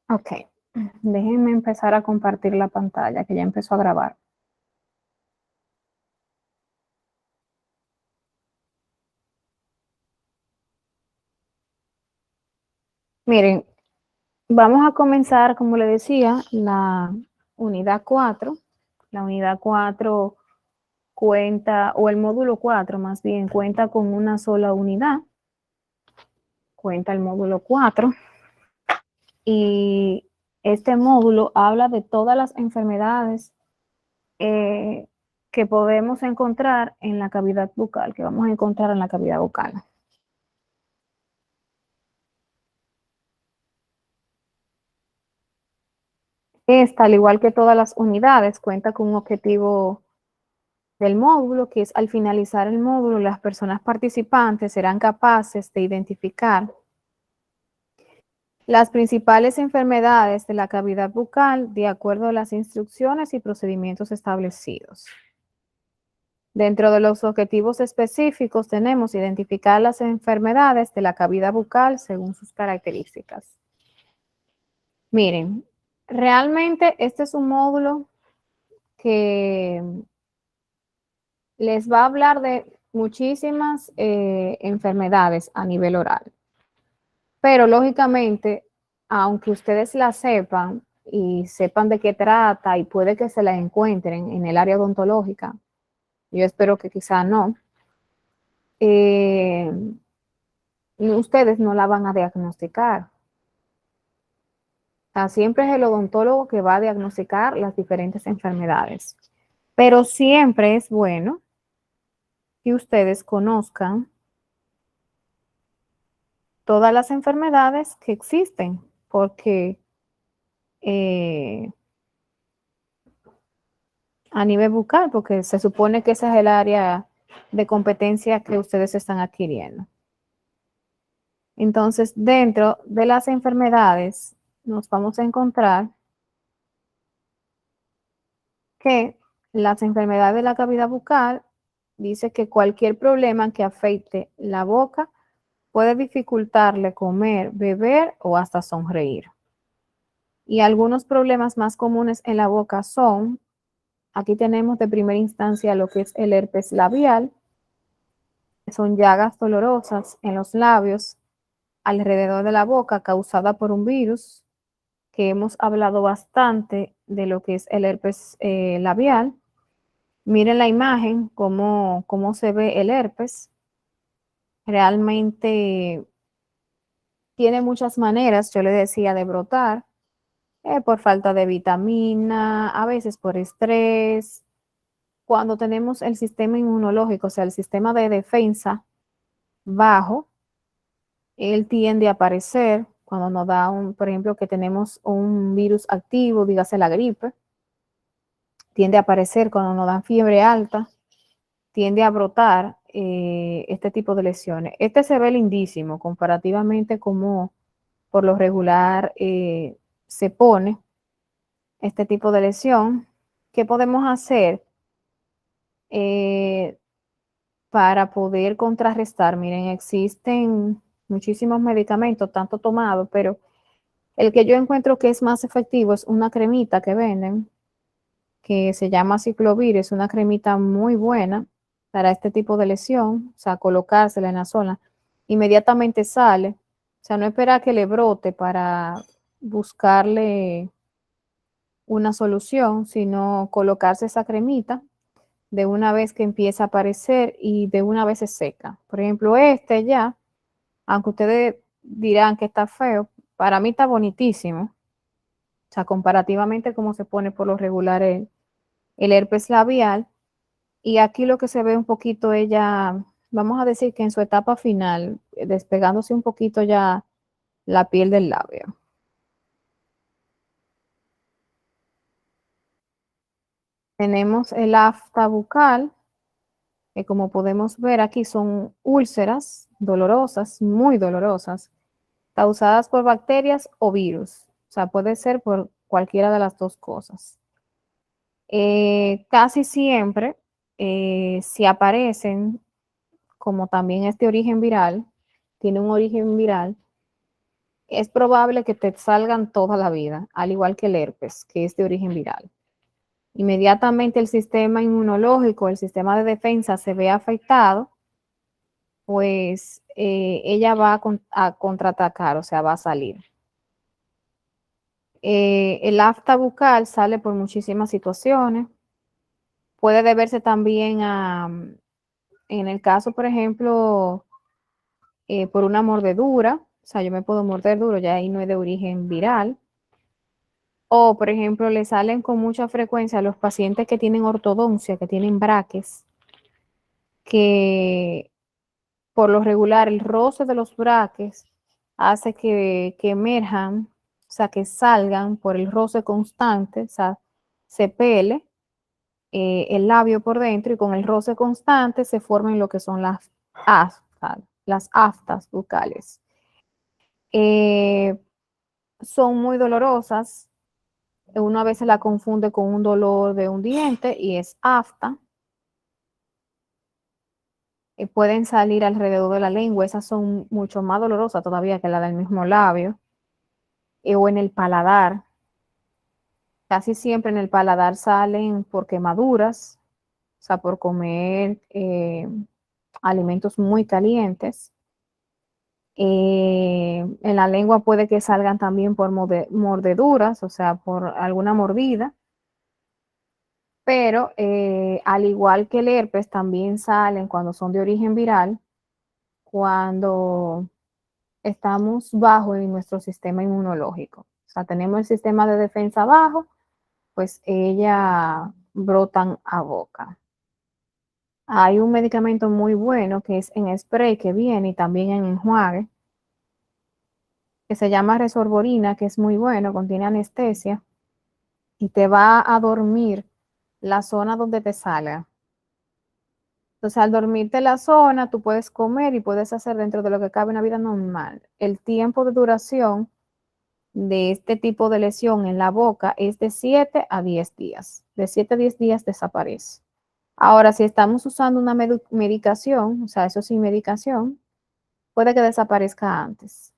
Ok, déjenme empezar a compartir la pantalla que ya empezó a grabar. Miren, vamos a comenzar, como le decía, la unidad 4. La unidad 4 cuenta, o el módulo 4 más bien, cuenta con una sola unidad. Cuenta el módulo 4. Y este módulo habla de todas las enfermedades eh, que podemos encontrar en la cavidad bucal, que vamos a encontrar en la cavidad bucal. Esta, al igual que todas las unidades, cuenta con un objetivo del módulo, que es al finalizar el módulo, las personas participantes serán capaces de identificar las principales enfermedades de la cavidad bucal de acuerdo a las instrucciones y procedimientos establecidos. Dentro de los objetivos específicos tenemos identificar las enfermedades de la cavidad bucal según sus características. Miren, realmente este es un módulo que les va a hablar de muchísimas enfermedades a nivel oral. Pero lógicamente, aunque ustedes la sepan y sepan de qué trata y puede que se la encuentren en el área odontológica, yo espero que quizá no, eh, ustedes no la van a diagnosticar. O sea, siempre es el odontólogo que va a diagnosticar las diferentes enfermedades. Pero siempre es bueno que ustedes conozcan todas las enfermedades que existen, porque eh, a nivel bucal, porque se supone que esa es el área de competencia que ustedes están adquiriendo. Entonces, dentro de las enfermedades, nos vamos a encontrar que las enfermedades de la cavidad bucal dice que cualquier problema que afecte la boca puede dificultarle comer, beber o hasta sonreír. Y algunos problemas más comunes en la boca son, aquí tenemos de primera instancia lo que es el herpes labial, que son llagas dolorosas en los labios alrededor de la boca causada por un virus, que hemos hablado bastante de lo que es el herpes labial. Miren la imagen, cómo se ve el herpes. Realmente tiene muchas maneras, yo le decía, de brotar, por falta de vitamina, a veces por estrés. Cuando tenemos el sistema inmunológico, o sea, el sistema de defensa bajo, él tiende a aparecer cuando nos da por ejemplo, que tenemos un virus activo, dígase la gripe, tiende a aparecer cuando nos dan fiebre alta, tiende a brotar este tipo de lesiones. Este se ve lindísimo comparativamente como por lo regular se pone este tipo de lesión. ¿Qué podemos hacer eh, para poder contrarrestar? Miren, existen muchísimos medicamentos, tanto tomados, pero el que yo encuentro que es más efectivo es una cremita que venden, que se llama Ciclovir, es una cremita muy buena para este tipo de lesión, o sea, colocársela en la zona, inmediatamente sale, o sea, no esperar que le brote para buscarle una solución, sino colocarse esa cremita de una vez que empieza a aparecer y de una vez se seca. Por ejemplo, este ya, aunque ustedes dirán que está feo, para mí está bonitísimo. O sea, comparativamente como se pone por lo regular el herpes labial. Y aquí lo que se ve un poquito ella, vamos a decir que en su etapa final, despegándose un poquito ya la piel del labio. Tenemos el afta bucal, que como podemos ver aquí son úlceras dolorosas, muy dolorosas, causadas por bacterias o virus. O sea, puede ser por cualquiera de las dos cosas. Casi siempre, si aparecen, como también es de origen viral, tiene un origen viral, es probable que te salgan toda la vida, al igual que el herpes, que es de origen viral. Inmediatamente el sistema inmunológico, el sistema de defensa se ve afectado, pues ella va a contraatacar, o sea, va a salir. El afta bucal sale por muchísimas situaciones. Puede deberse también a, en el caso, por ejemplo, por una mordedura, o sea, yo me puedo morder duro, ya ahí no es de origen viral. O, por ejemplo, le salen con mucha frecuencia a los pacientes que tienen ortodoncia, que tienen braques, que por lo regular el roce de los braques hace que emerjan, o sea, que salgan por el roce constante, o sea, se pele el labio por dentro y con el roce constante se forman lo que son las aftas bucales. Son muy dolorosas. Uno a veces la confunde con un dolor de un diente y es afta. Pueden salir alrededor de la lengua, esas son mucho más dolorosas todavía que la del mismo labio. O en el paladar. Casi siempre en el paladar salen por quemaduras, o sea, por comer alimentos muy calientes. En la lengua puede que salgan también por mordeduras, o sea, por alguna mordida. Pero al igual que el herpes, también salen cuando son de origen viral, cuando estamos bajo en nuestro sistema inmunológico. O sea, tenemos el sistema de defensa bajo, pues ellas brotan a boca. Hay un medicamento muy bueno que es en spray que viene y también en enjuague, que se llama Resorborina, que es muy bueno, contiene anestesia y te va a dormir la zona donde te salga. Entonces, al dormirte la zona, tú puedes comer y puedes hacer dentro de lo que cabe una vida normal. El tiempo de duración de este tipo de lesión en la boca es de 7 a 10 días. De 7 a 10 días desaparece. Ahora, si estamos usando una medicación, o sea, eso sin medicación, puede que desaparezca antes.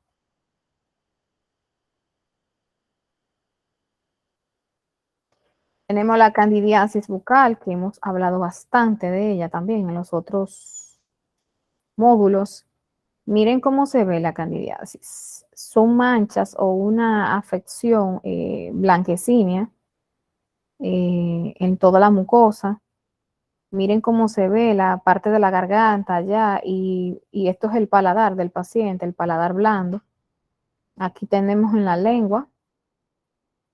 Tenemos la candidiasis bucal, que hemos hablado bastante de ella también en los otros módulos. Miren cómo se ve la candidiasis. Son manchas o una afección blanquecina en toda la mucosa. Miren cómo se ve la parte de la garganta allá y esto es el paladar del paciente, el paladar blando. Aquí tenemos en la lengua.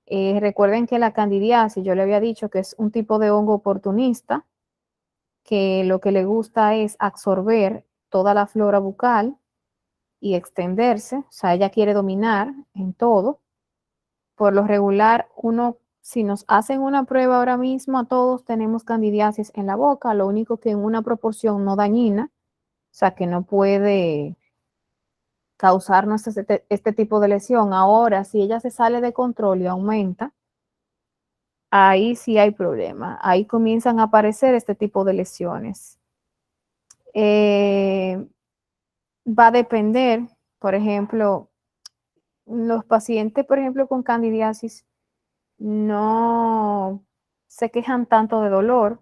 Recuerden que la candidiasis, yo le había dicho que es un tipo de hongo oportunista, que lo que le gusta es absorber toda la flora bucal y extenderse, o sea, ella quiere dominar en todo. Por lo regular, si nos hacen una prueba ahora mismo, a todos tenemos candidiasis en la boca, lo único que en una proporción no dañina, o sea, que no puede causarnos este tipo de lesión. Ahora, si ella se sale de control y aumenta, ahí sí hay problema. Ahí comienzan a aparecer este tipo de lesiones. Va a depender, por ejemplo, los pacientes, por ejemplo, con candidiasis no se quejan tanto de dolor.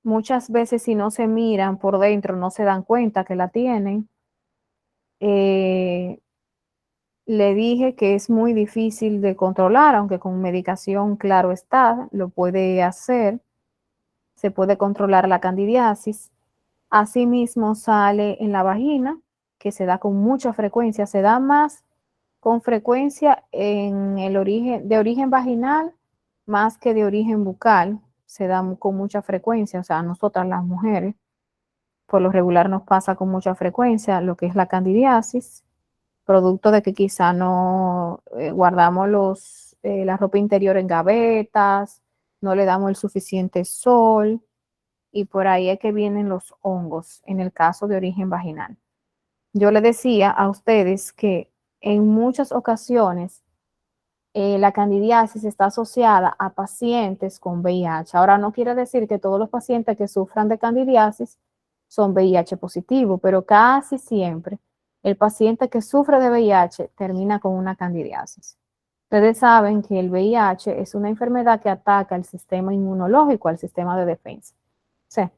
Muchas veces si no se miran por dentro no se dan cuenta que la tienen. Le dije que es muy difícil de controlar, aunque con medicación, claro está, lo puede hacer. Se puede controlar la candidiasis. Asimismo sale en la vagina, que se da con mucha frecuencia, se da más con frecuencia en el origen, de origen vaginal, más que de origen bucal, se da con mucha frecuencia, o sea, a nosotras las mujeres, por lo regular nos pasa con mucha frecuencia lo que es la candidiasis, producto de que quizá no guardamos la ropa interior en gavetas, no le damos el suficiente sol, y por ahí es que vienen los hongos en el caso de origen vaginal. Yo le decía a ustedes que en muchas ocasiones la candidiasis está asociada a pacientes con VIH. Ahora no quiere decir que todos los pacientes que sufran de candidiasis son VIH positivo, pero casi siempre el paciente que sufre de VIH termina con una candidiasis. Ustedes saben que el VIH es una enfermedad que ataca el sistema inmunológico, al sistema de defensa. O sea,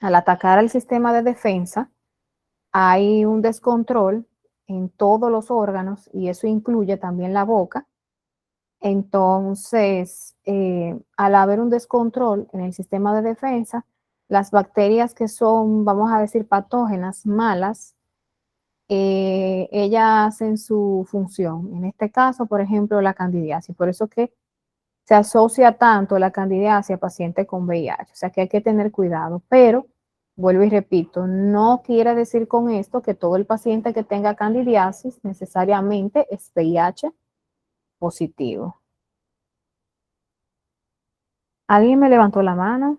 al atacar al sistema de defensa, hay un descontrol en todos los órganos y eso incluye también la boca. Entonces, al haber un descontrol en el sistema de defensa, las bacterias que son, vamos a decir, patógenas, malas, ellas hacen su función. En este caso, por ejemplo, la candidiasis. Por eso que se asocia tanto la candidiasis a pacientes con VIH. O sea que hay que tener cuidado. Pero, vuelvo y repito, no quiere decir con esto que todo el paciente que tenga candidiasis necesariamente es VIH positivo. ¿Alguien me levantó la mano?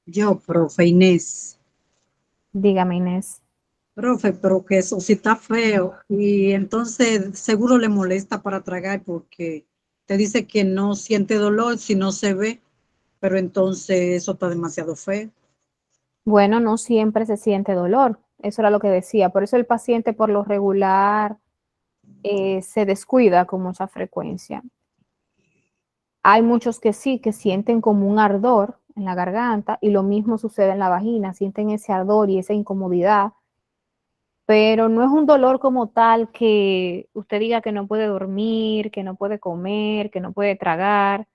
Yo, profe Inés. Dígame, Inés. Profe, pero que eso sí está feo. Y entonces seguro le molesta para tragar porque te dice que no siente dolor si no se ve, pero entonces eso está demasiado feo. Bueno, no siempre se siente dolor. Eso era lo que decía. Por eso el paciente por lo regular se descuida con mucha frecuencia. Hay muchos que sí, que sienten como un ardor en la garganta y lo mismo sucede en la vagina, sienten ese ardor y esa incomodidad, pero no es un dolor como tal que usted diga que no puede dormir, que no puede comer, que no puede tragar. O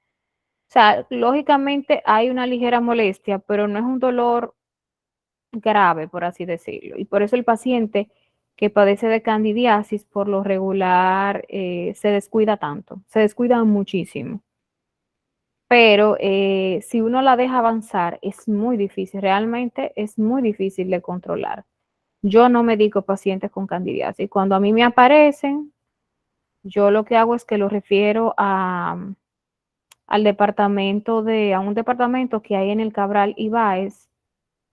sea, lógicamente hay una ligera molestia, pero no es un dolor grave, por así decirlo. Y por eso el paciente que padece de candidiasis, por lo regular, se descuida tanto, se descuida muchísimo. Pero si uno la deja avanzar, es muy difícil, realmente es muy difícil de controlar. Yo no medico pacientes con candidiasis. Cuando a mí me aparecen, yo lo que hago es que lo refiero al a un departamento que hay en el Cabral Ibáez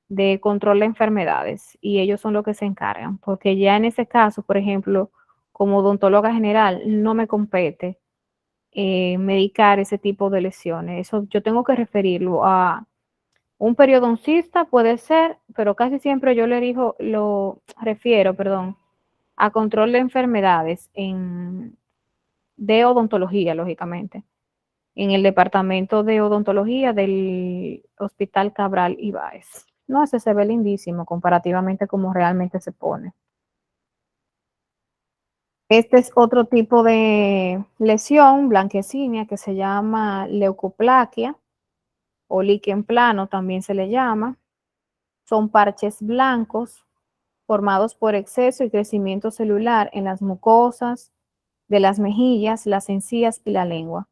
de control de enfermedades y ellos son los que se encargan, porque ya en ese caso, por ejemplo, como odontóloga general, no me compete medicar ese tipo de lesiones. Eso yo tengo que referirlo a un periodoncista, puede ser, pero casi siempre yo le digo, lo refiero, perdón, a control de enfermedades de odontología, lógicamente, en el departamento de odontología del Hospital Cabral Ibáez. No, ese se ve lindísimo comparativamente como realmente se pone. Este es otro tipo de lesión blanquecínea que se llama leucoplaquia o líquen plano también se le llama. Son parches blancos formados por exceso y crecimiento celular en las mucosas de las mejillas, las encías y la lengua.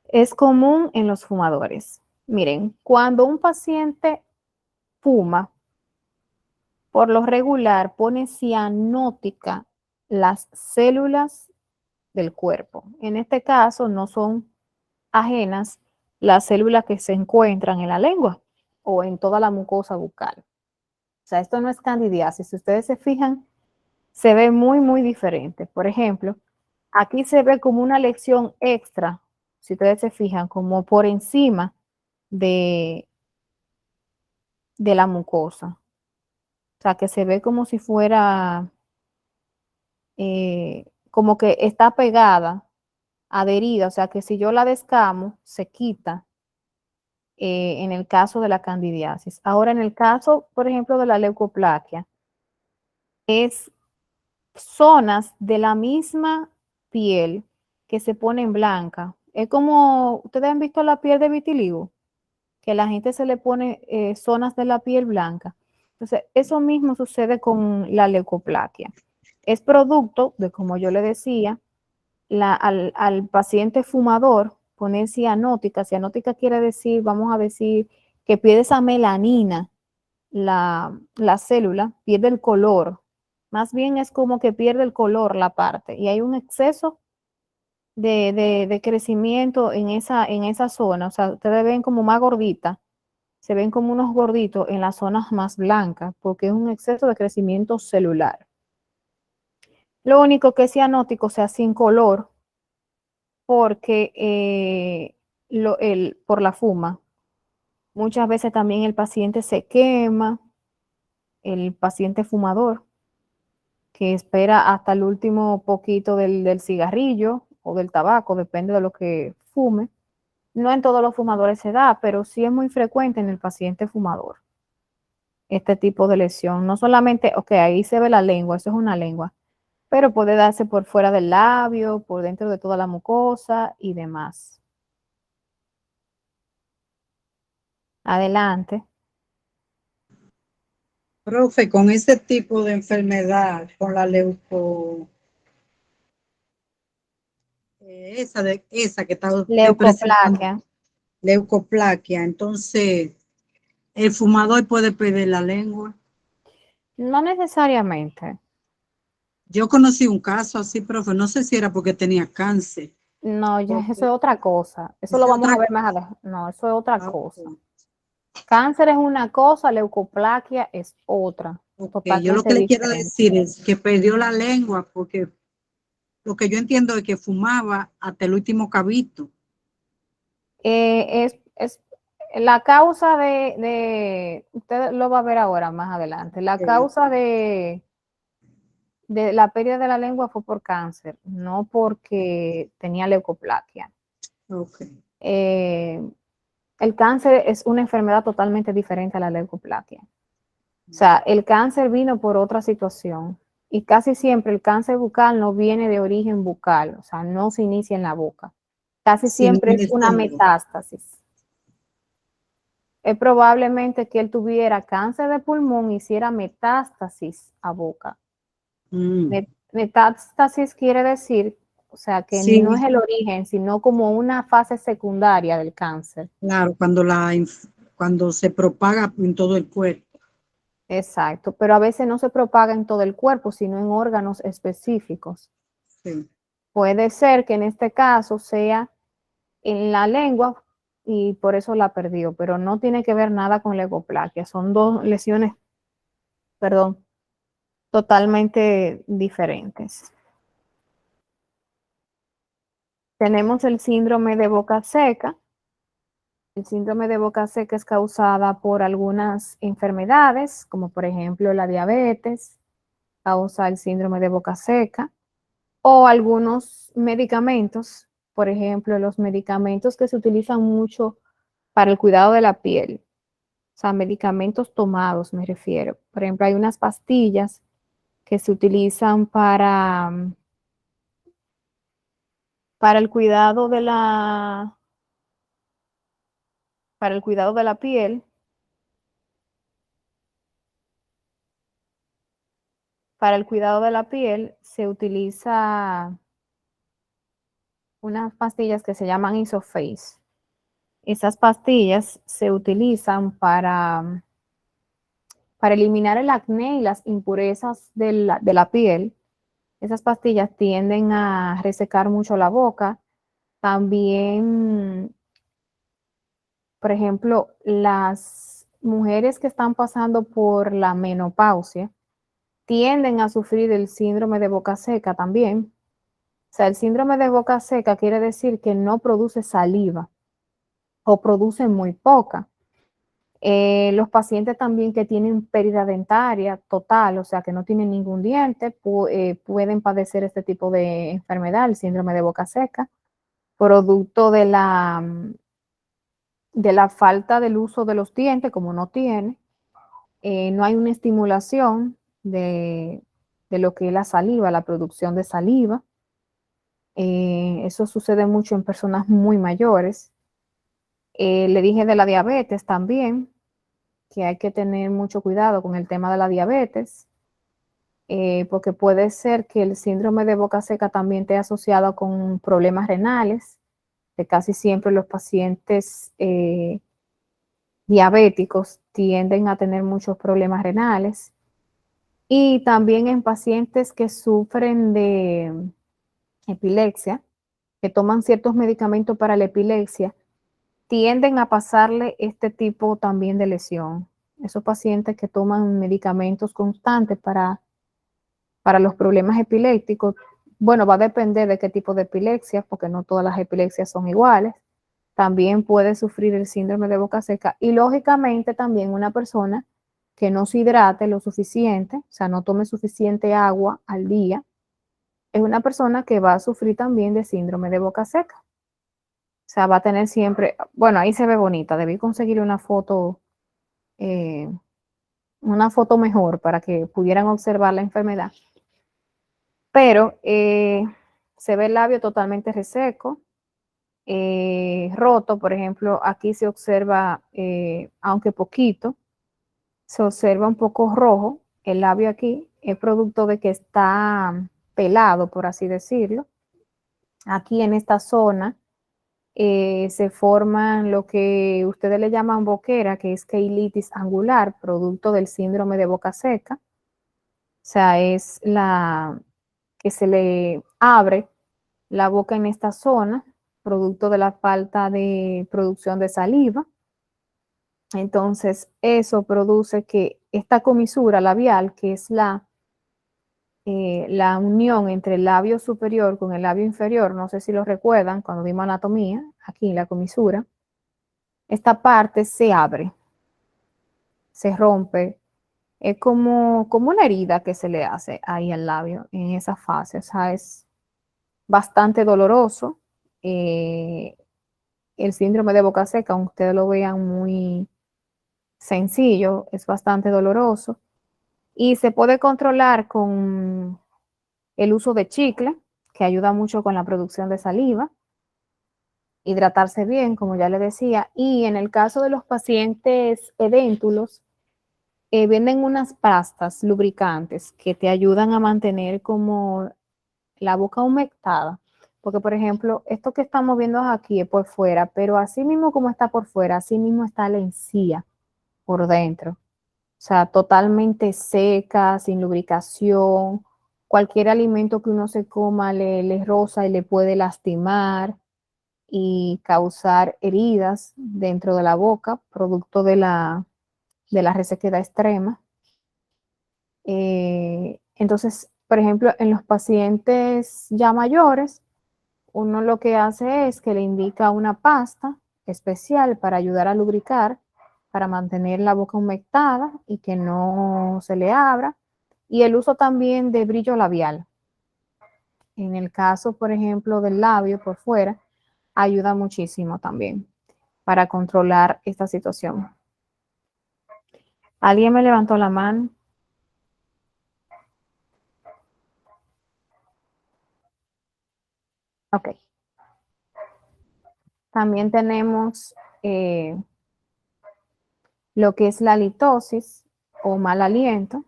Es común en los fumadores. Miren, cuando un paciente fuma, por lo regular pone cianótica las células del cuerpo. En este caso no son ajenas las células que se encuentran en la lengua o en toda la mucosa bucal. O sea, esto no es candidiasis. Si ustedes se fijan, se ve muy, muy diferente. Por ejemplo, aquí se ve como una lección extra, si ustedes se fijan, como por encima de, de la mucosa. O sea, que se ve como si fuera, como que está pegada, adherida. O sea, que si yo la descamo, se quita en el caso de la candidiasis. Ahora, en el caso, por ejemplo, de la leucoplaquia, es zonas de la misma piel que se ponen blanca. Es como, ustedes han visto la piel de vitiligo, que la gente se le pone zonas de la piel blanca. Entonces, eso mismo sucede con la leucoplaquia. Es producto de, como yo le decía, al paciente fumador poner cianótica. Cianótica quiere decir, vamos a decir, que pierde esa melanina, la célula, pierde el color. Más bien es como que pierde el color la parte y hay un exceso de crecimiento en esa zona. O sea, ustedes ven como más gordita, se ven como unos gorditos en las zonas más blancas porque es un exceso de crecimiento celular. Lo único que es cianótico, o sea, sin color, porque por la fuma. Muchas veces también el paciente se quema, el paciente fumador, que espera hasta el último poquito del cigarrillo o del tabaco, depende de lo que fume. No en todos los fumadores se da, pero sí es muy frecuente en el paciente fumador este tipo de lesión. No solamente, ok, ahí se ve la lengua, eso es una lengua, pero puede darse por fuera del labio, por dentro de toda la mucosa y demás. Adelante. Profe, con ese tipo de enfermedad, con la esa que está usted presentando, Leucoplaquia. leucoplaquia, entonces el fumador puede perder la lengua. No necesariamente. Yo conocí un caso así, profe, no sé si era porque tenía cáncer. No, ya eso Porque es otra cosa. Eso lo esa es vamos otra a ver más cosa. adelante. No, eso es otra Ah, cosa. ok. Cáncer es una cosa, leucoplaquia es otra, Ok, yo lo que totalmente le quiero diferente. decir es que perdió la lengua porque lo que yo entiendo es que fumaba hasta el último cabito. Es la causa usted lo va a ver ahora más adelante, la Ok, causa de la pérdida de la lengua fue por cáncer, no porque tenía leucoplaquia. ok. Eh, el cáncer es una enfermedad totalmente diferente a la leucoplaquia. O sea, el cáncer vino por otra situación y casi siempre el cáncer bucal no viene de origen bucal, o sea, no se inicia en la boca. Casi Sino siempre en el es una estómago. metástasis. Es probablemente que él tuviera cáncer de pulmón y hiciera metástasis a boca. Mm. Metástasis quiere decir, o sea, que no es Sí, el origen, sino como una fase secundaria del cáncer. claro, cuando se propaga en todo el cuerpo. Exacto, pero a veces no se propaga en todo el cuerpo, sino en órganos específicos. Sí. Puede ser que en este caso sea en la lengua y por eso la perdió, pero no tiene que ver nada con leucoplaquia. Son dos lesiones, perdón, totalmente diferentes. Tenemos el síndrome de boca seca. El síndrome de boca seca es causada por algunas enfermedades, como por ejemplo la diabetes, causa el síndrome de boca seca, o algunos medicamentos, por ejemplo, los medicamentos que se utilizan mucho para el cuidado de la piel, o sea, medicamentos tomados me refiero. Por ejemplo, hay unas pastillas que se utilizan para el cuidado de para el cuidado de la piel. Para el cuidado de la piel se utiliza unas pastillas que se llaman Isoface. Esas pastillas se utilizan para eliminar el acné y las impurezas de la piel. Esas pastillas tienden a resecar mucho la boca. También, por ejemplo, las mujeres que están pasando por la menopausia tienden a sufrir el síndrome de boca seca también. O sea, el síndrome de boca seca quiere decir que no produce saliva o produce muy poca. Los pacientes también que tienen pérdida dentaria total, o sea, que no tienen ningún diente, pueden padecer este tipo de enfermedad, el síndrome de boca seca, producto de la falta del uso de los dientes, como no tiene. No hay una estimulación de lo que es la saliva, la producción de saliva. Eso sucede mucho en personas muy mayores. Le dije de la diabetes también, que hay que tener mucho cuidado con el tema de la diabetes, porque puede ser que el síndrome de boca seca también esté asociado con problemas renales, que casi siempre los pacientes diabéticos tienden a tener muchos problemas renales. Y también en pacientes que sufren de epilepsia, que toman ciertos medicamentos para la epilepsia, tienden a pasarle este tipo también de lesión. Esos pacientes que toman medicamentos constantes para los problemas epilépticos, bueno, va a depender de qué tipo de epilepsia, porque no todas las epilepsias son iguales. También puede sufrir el síndrome de boca seca y lógicamente también una persona que no se hidrate lo suficiente, o sea, no tome suficiente agua al día, es una persona que va a sufrir también de síndrome de boca seca. O sea, va a tener siempre, bueno, ahí se ve bonita, debí conseguir eh, una foto mejor para que pudieran observar la enfermedad. Pero se ve el labio totalmente reseco, roto, por ejemplo, aquí se observa, aunque poquito, se observa un poco rojo el labio aquí, es producto de que está pelado, por así decirlo. Aquí en esta zona se forman lo que ustedes le llaman boquera, que es queilitis angular, producto del síndrome de boca seca. O sea, es la que se le abre la boca en esta zona, producto de la falta de producción de saliva. Entonces, eso produce que esta comisura labial, que es la unión entre el labio superior con el labio inferior, no sé si lo recuerdan cuando vimos anatomía, aquí la comisura, esta parte se abre, se rompe, es como una herida que se le hace ahí al labio en esa fase, o sea, es bastante doloroso. El síndrome de boca seca, aunque ustedes lo vean muy sencillo, es bastante doloroso y se puede controlar con el uso de chicle, que ayuda mucho con la producción de saliva, hidratarse bien, como ya le decía, y en el caso de los pacientes edéntulos, venden unas pastas lubricantes que te ayudan a mantener como la boca humectada, porque por ejemplo, esto que estamos viendo aquí es por fuera, pero así mismo como está por fuera, así mismo está la encía por dentro. O sea, totalmente seca, sin lubricación. Cualquier alimento que uno se coma le roza y le puede lastimar y causar heridas dentro de la boca, producto de la resequedad extrema. Entonces, por ejemplo, en los pacientes ya mayores, uno lo que hace es que le indica una pasta especial para ayudar a lubricar, para mantener la boca humectada y que no se le abra. Y el uso también de brillo labial. En el caso, por ejemplo, del labio por fuera, ayuda muchísimo también para controlar esta situación. ¿Alguien me levantó la mano? Ok. También tenemos lo que es la litosis o mal aliento.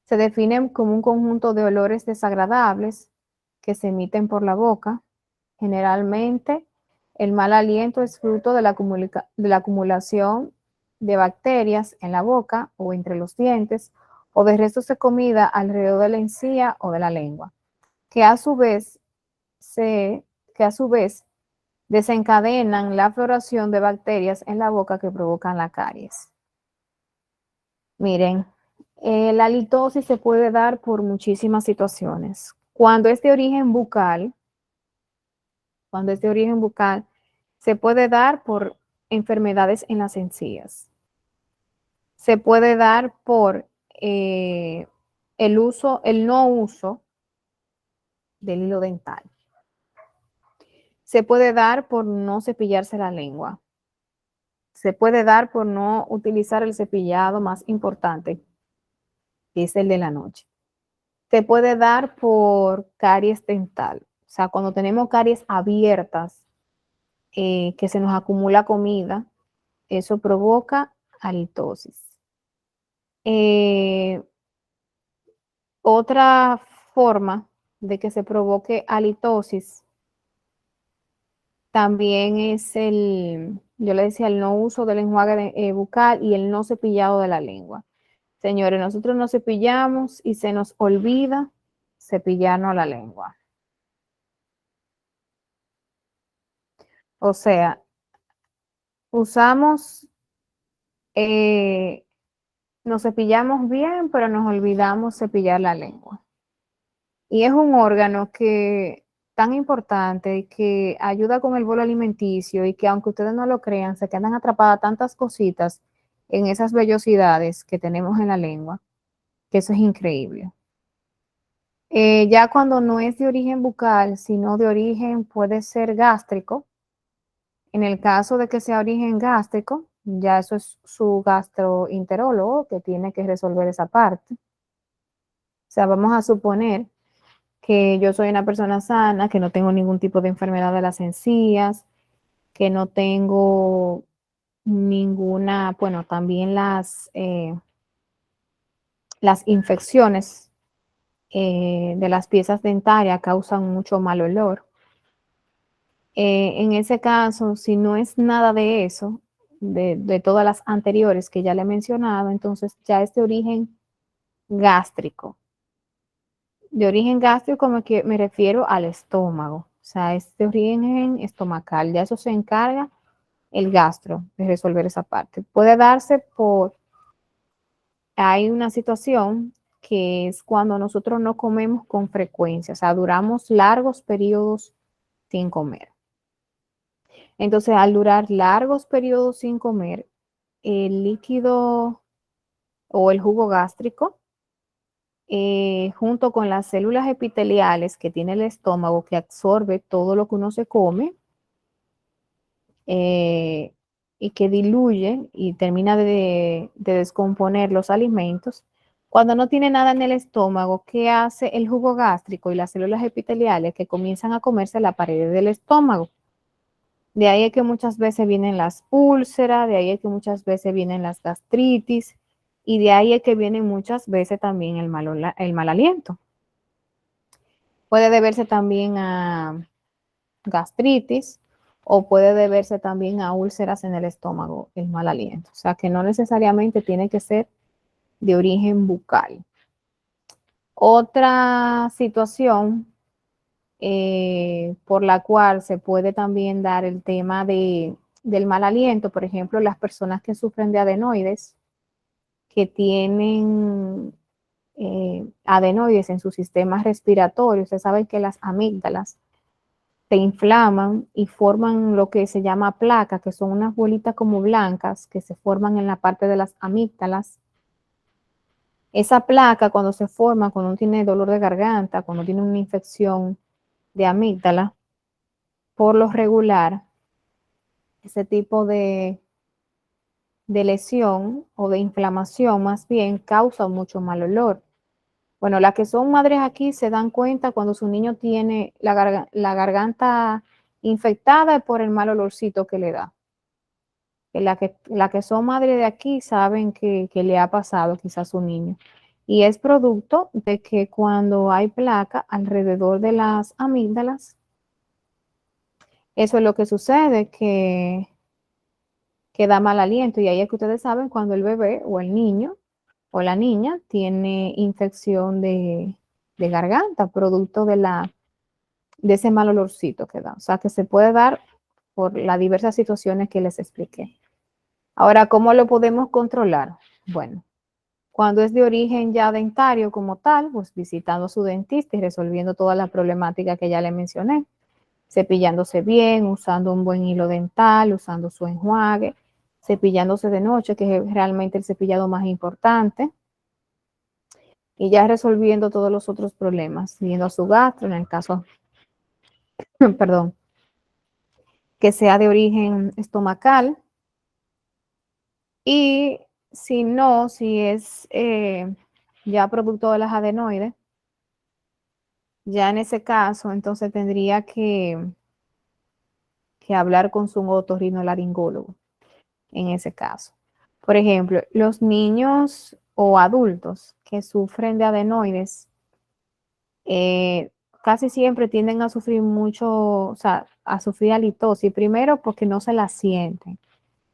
Se define como un conjunto de olores desagradables que se emiten por la boca. Generalmente, el mal aliento es fruto de la acumulación de bacterias en la boca o entre los dientes o de restos de comida alrededor de la encía o de la lengua, que a su vez, que a su vez desencadenan la floración de bacterias en la boca que provocan la caries. Miren, la halitosis se puede dar por muchísimas situaciones. Cuando es de origen bucal, se puede dar por enfermedades en las encías. Se puede dar por el no uso del hilo dental. Se puede dar por no cepillarse la lengua. Se puede dar por no utilizar el cepillado más importante, que es el de la noche. Se puede dar por caries dental. O sea, cuando tenemos caries abiertas, que se nos acumula comida, eso provoca halitosis. Otra forma de que se provoque halitosis también es yo le decía, el no uso del enjuague bucal y el no cepillado de la lengua. Señores, nosotros nos cepillamos y se nos olvida cepillarnos la lengua. O sea, usamos, nos cepillamos bien, pero nos olvidamos cepillar la lengua. Y es un órgano que tan importante que ayuda con el bolo alimenticio y que aunque ustedes no lo crean, se quedan atrapadas tantas cositas en esas vellosidades que tenemos en la lengua, que eso es increíble. Ya cuando no es de origen bucal, sino de origen puede ser gástrico, en el caso de que sea origen gástrico, ya eso es su gastroenterólogo que tiene que resolver esa parte. O sea, vamos a suponer que yo soy una persona sana, que no tengo ningún tipo de enfermedad de las encías, que no tengo ninguna, bueno, también las infecciones de las piezas dentarias causan mucho mal olor. En ese caso, si no es nada de eso, de todas las anteriores que ya le he mencionado, entonces ya es de origen gástrico. De origen gástrico me refiero al estómago, o sea, es de origen estomacal, ya eso se encarga el gastro de resolver esa parte. Puede darse hay una situación que es cuando nosotros no comemos con frecuencia, o sea, duramos largos periodos sin comer. Entonces, al durar largos periodos sin comer, el líquido o el jugo gástrico, junto con las células epiteliales que tiene el estómago, que absorbe todo lo que uno se come, y que diluye y termina de descomponer los alimentos. Cuando no tiene nada en el estómago, ¿qué hace el jugo gástrico y las células epiteliales? Que comienzan a comerse la pared del estómago. De ahí es que muchas veces vienen las úlceras, de ahí es que muchas veces vienen las gastritis y de ahí es que vienen muchas veces también el mal aliento. Puede deberse también a gastritis o puede deberse también a úlceras en el estómago, el mal aliento. O sea que no necesariamente tiene que ser de origen bucal. Otra situación por la cual se puede también dar el tema del mal aliento, por ejemplo, las personas que sufren de adenoides, que tienen adenoides en su sistema respiratorio. Ustedes saben que las amígdalas se inflaman y forman lo que se llama placa, que son unas bolitas como blancas que se forman en la parte de las amígdalas. Esa placa cuando se forma, cuando uno tiene dolor de garganta, cuando tiene una infección de amígdala, por lo regular, ese tipo de lesión o de inflamación más bien causa mucho mal olor. Bueno, las que son madres aquí se dan cuenta cuando su niño tiene la garganta infectada por el mal olorcito que le da. La que son madres de aquí saben que le ha pasado quizás a su niño. Y es producto de que cuando hay placa alrededor de las amígdalas, eso es lo que sucede, que da mal aliento. Y ahí es que ustedes saben cuando el bebé o el niño o la niña tiene infección de garganta, producto de ese mal olorcito que da. O sea, que se puede dar por las diversas situaciones que les expliqué. Ahora, ¿cómo lo podemos controlar? Bueno, cuando es de origen ya dentario como tal, pues visitando a su dentista y resolviendo toda la problemática que ya le mencioné, cepillándose bien, usando un buen hilo dental, usando su enjuague, cepillándose de noche, que es realmente el cepillado más importante, y ya resolviendo todos los otros problemas, viendo a su gastro, en el caso, perdón, que sea de origen estomacal, y si no, si es ya producto de las adenoides, ya en ese caso, entonces tendría que hablar con su otorrinolaringólogo en ese caso. Por ejemplo, los niños o adultos que sufren de adenoides casi siempre tienden a sufrir mucho, o sea, a sufrir halitosis, primero porque no se la sienten,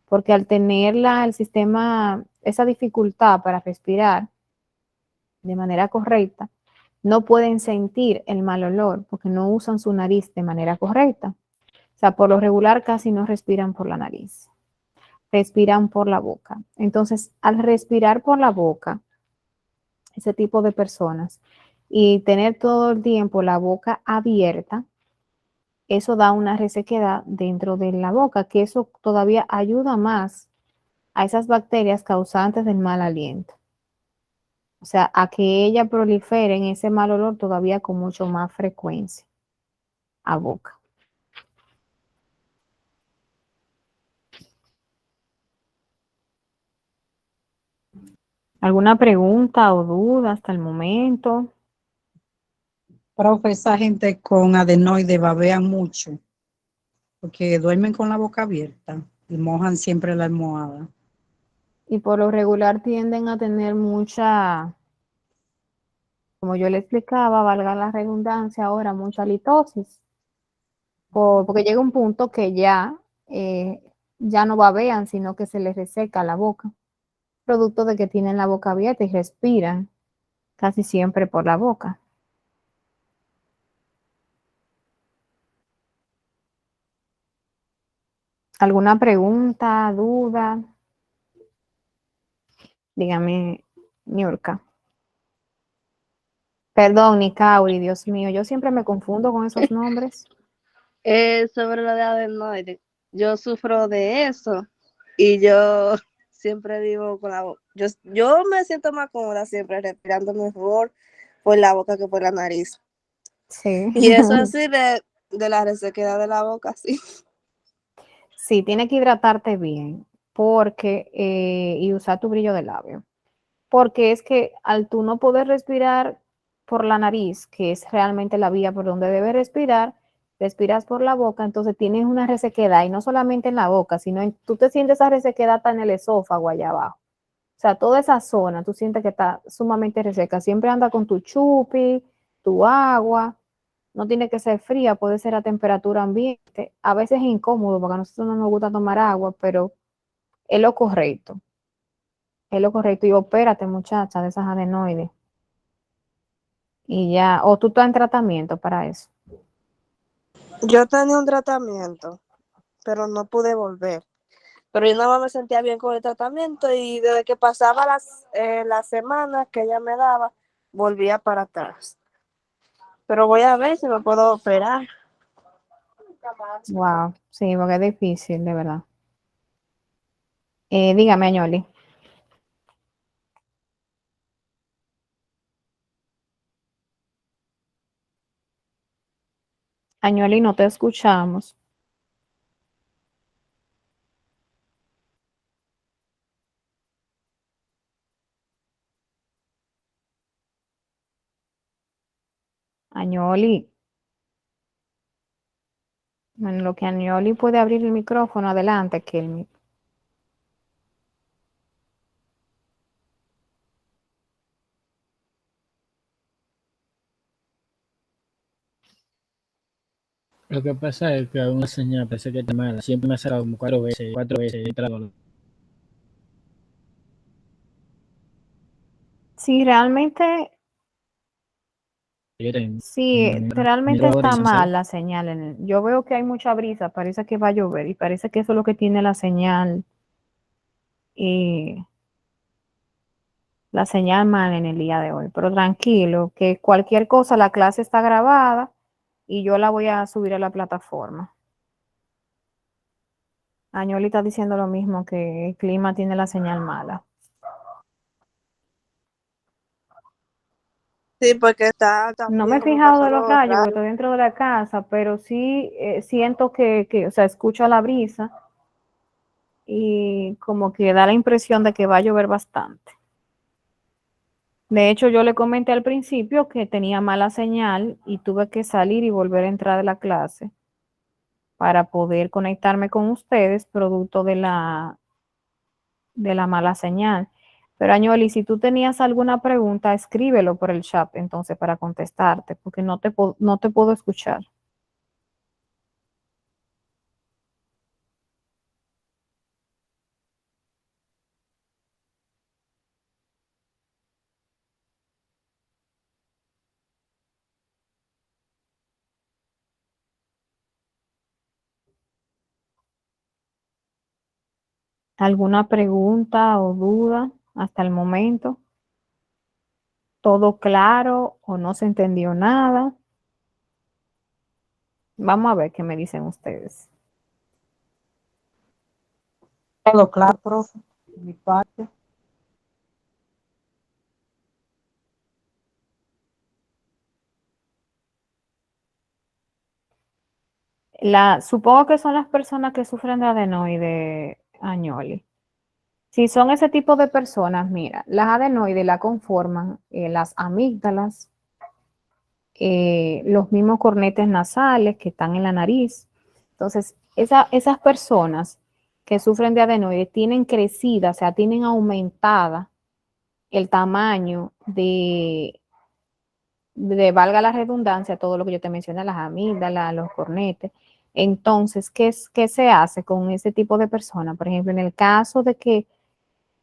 porque al tener el sistema, esa dificultad para respirar de manera correcta, no pueden sentir el mal olor porque no usan su nariz de manera correcta. O sea, por lo regular casi no respiran por la nariz, respiran por la boca. Entonces, al respirar por la boca, ese tipo de personas, y tener todo el tiempo la boca abierta, eso da una resequedad dentro de la boca, que eso todavía ayuda más a esas bacterias causantes del mal aliento. O sea, a que ella prolifere en ese mal olor todavía con mucho más frecuencia a boca. ¿Alguna pregunta o duda hasta el momento? Profe, esa gente con adenoide babean mucho porque duermen con la boca abierta y mojan siempre la almohada. Y por lo regular tienden a tener mucha, como yo le explicaba, valga la redundancia ahora, mucha litosis. Porque llega un punto que ya no babean, sino que se les reseca la boca, producto de que tienen la boca abierta y respiran casi siempre por la boca. ¿Alguna pregunta, duda? Dígame, Niurka. Perdón, Nicauri, Dios mío, yo siempre me confundo con esos nombres. Sobre lo de adenoides, yo sufro de eso y yo siempre vivo con la boca. Yo me siento más cómoda siempre respirando mejor por la boca que por la nariz. Sí. Y eso así de la resequedad de la boca, sí. Sí, tiene que hidratarte bien y usar tu brillo de labio. Porque es que al tú no poder respirar por la nariz, que es realmente la vía por donde debes respirar, respiras por la boca, entonces tienes una resequedad y no solamente en la boca, tú te sientes esa resequedad hasta en el esófago allá abajo. O sea, toda esa zona, tú sientes que está sumamente reseca. Siempre anda con tu chupi, tu agua. No tiene que ser fría, puede ser a temperatura ambiente. A veces es incómodo porque a nosotros no nos gusta tomar agua, pero es lo correcto. Es lo correcto. Y opérate, muchacha, de esas adenoides. Y ya, o tú estás en tratamiento para eso. Yo tenía un tratamiento, pero no pude volver. Pero yo nada más me sentía bien con el tratamiento y desde que pasaba las semanas que ella me daba, volvía para atrás. Pero voy a ver si me puedo operar. Wow, sí, porque es difícil, de verdad. Dígame, Añoli. Añoli, no te escuchamos. Añoli. En lo que Añoli puede abrir el micrófono, adelante, Kelmi. Lo que pasa es que una señal parece que está mala. Siempre me ha sacado como cuatro veces de trago. Sí, realmente, Yo tengo. sí, realmente Miro ahora y está se sale. mal la señal. Yo veo que hay mucha brisa, parece que va a llover y parece que eso es lo que tiene la señal mal en el día de hoy. Pero tranquilo, que cualquier cosa, la clase está grabada y yo la voy a subir a la plataforma. Añoli está diciendo lo mismo, que el clima tiene la señal mala. Sí, porque está No me he frío, me fijado pasó de los algo rayos porque raro. estoy dentro de la casa, pero sí siento o sea, escucho la brisa y como que da la impresión de que va a llover bastante. De hecho, yo le comenté al principio que tenía mala señal y tuve que salir y volver a entrar de la clase para poder conectarme con ustedes, producto de la mala señal. Pero Añoli, si tú tenías alguna pregunta, escríbelo por el chat entonces para contestarte, porque no te puedo escuchar. ¿Alguna pregunta o duda hasta el momento? ¿Todo claro o no se entendió nada? Vamos a ver qué me dicen ustedes. Todo claro, profe. mi parte. Supongo que son las personas que sufren de adenoide, Añoli. Si son ese tipo de personas, mira, las adenoides la conforman las amígdalas, los mismos cornetes nasales que están en la nariz. Entonces, esas personas que sufren de adenoides tienen crecida, o sea, tienen aumentada el tamaño valga la redundancia, todo lo que yo te mencioné, las amígdalas, los cornetes. Entonces, ¿qué se hace con ese tipo de personas? Por ejemplo, en el caso de que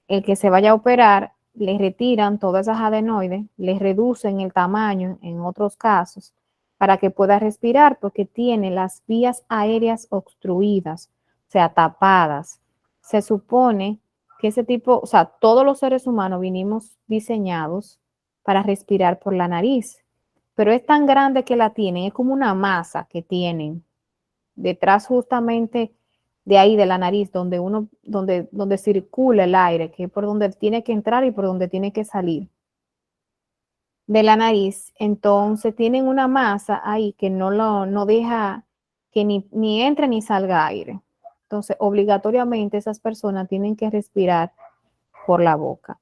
el que se vaya a operar, le retiran todas esas adenoides, le reducen el tamaño en otros casos para que pueda respirar porque tiene las vías aéreas obstruidas, o sea, tapadas. Se supone que ese tipo, o sea, todos los seres humanos vinimos diseñados para respirar por la nariz, pero es tan grande que la tienen, es como una masa que tienen detrás justamente de ahí, de la nariz, donde circula el aire, que es por donde tiene que entrar y por donde tiene que salir de la nariz. Entonces tienen una masa ahí que no deja que ni entre ni salga aire. Entonces, obligatoriamente esas personas tienen que respirar por la boca.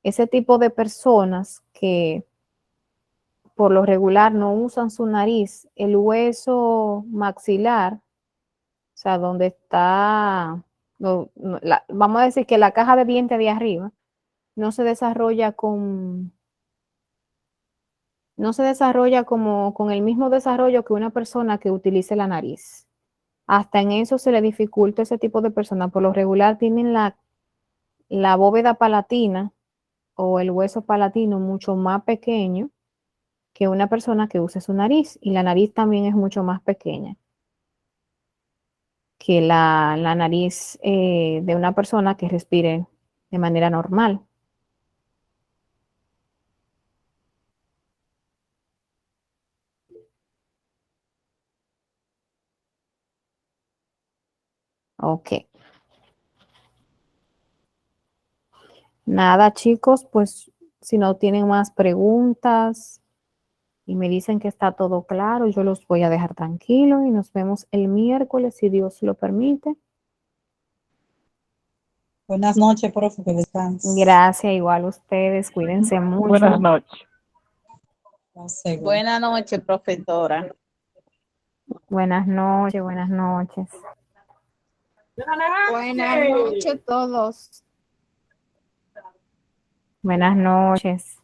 Ese tipo de personas que por lo regular no usan su nariz, el hueso maxilar, o sea, donde está, vamos a decir que la caja de dientes de arriba no se desarrolla no se desarrolla como con el mismo desarrollo que una persona que utilice la nariz. Hasta en eso se le dificulta a ese tipo de personas. Por lo regular tienen la bóveda palatina o el hueso palatino mucho más pequeño que una persona que use su nariz, y la nariz también es mucho más pequeña que la nariz de una persona que respire de manera normal. Ok. Nada, chicos, pues si no tienen más preguntas y me dicen que está todo claro, yo los voy a dejar tranquilos y nos vemos el miércoles, si Dios lo permite. Buenas noches, profe, que descanse. Gracias, igual ustedes, cuídense mucho. Buenas noches. Buenas noches, profesora. Buenas noches, buenas noches. Buenas noches a todos. Buenas noches.